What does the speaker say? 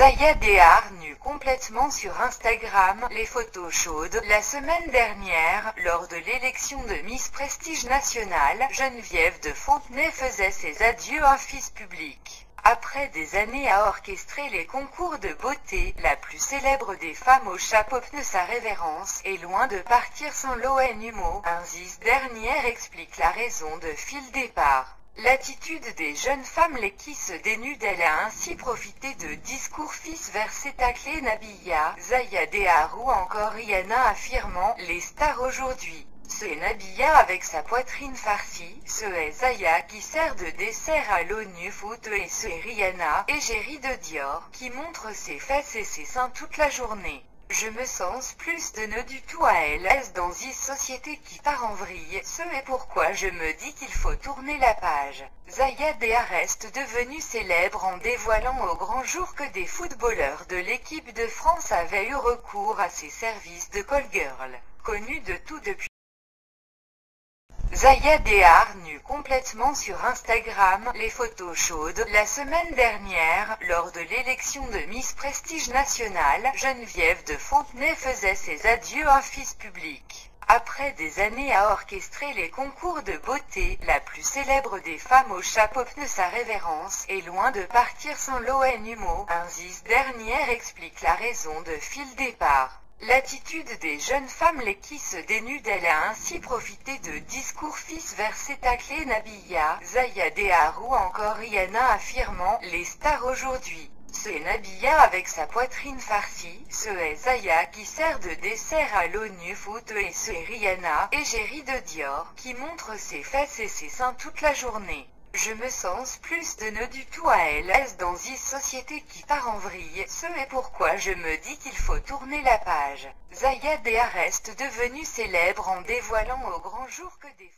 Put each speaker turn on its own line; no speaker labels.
Zaya Dehar nue complètement sur Instagram, les photos chaudes. La semaine dernière, lors de l'élection de Miss Prestige National, Geneviève de Fontenay faisait ses adieux en fils public. Après des années à orchestrer les concours de beauté, la plus célèbre des femmes au chapeau de sa révérence est loin de partir sans l'ONUMO. Ainsi, cette dernière explique la raison de fil départ. L'attitude des jeunes femmes qui se dénudent. Elle a ainsi profité de discours fils versés taclés Nabila, Zaya Dehar ou encore Rihanna affirmant « Les stars aujourd'hui, c'est Nabila avec sa poitrine farcie, ce est Zaya qui sert de dessert à l'ONU Foot et ce est Rihanna, égérie de Dior, qui montre ses fesses et ses seins toute la journée. Je me sens plus de nœuds du tout à elle. Est-ce dans une société qui part en vrille? Ce est pourquoi je me dis qu'il faut tourner la page. Zaya Dehar reste devenue célèbre en dévoilant au grand jour que des footballeurs de l'équipe de France avaient eu recours à ses services de call girl, connue de tout depuis. Zaya Dehar nue complètement sur Instagram, les photos chaudes. La semaine dernière, lors de l'élection de Miss Prestige National, Geneviève de Fontenay faisait ses adieux en fils public. Après des années à orchestrer les concours de beauté, la plus célèbre des femmes au chapeau de sa révérence est loin de partir sans l'ONUMO. Ainsi, cette dernière explique la raison de fil départ. L'attitude des jeunes femmes qui se dénudent. Elle a ainsi profité de discours fils versés taclés Nabila, Zaya Dehar ou encore Rihanna affirmant « Les stars aujourd'hui, c'est Nabila avec sa poitrine farcie, ce est Zaya qui sert de dessert à l'ONU Foot et ce est Rihanna, égérie de Dior, qui montre ses fesses et ses seins toute la journée. Je me sens plus de nœuds du tout à elle. Est-ce dans une société qui part en vrille? Ce est pourquoi je me dis qu'il faut tourner la page. Zaya Dehar reste devenue célèbre en dévoilant au grand jour que des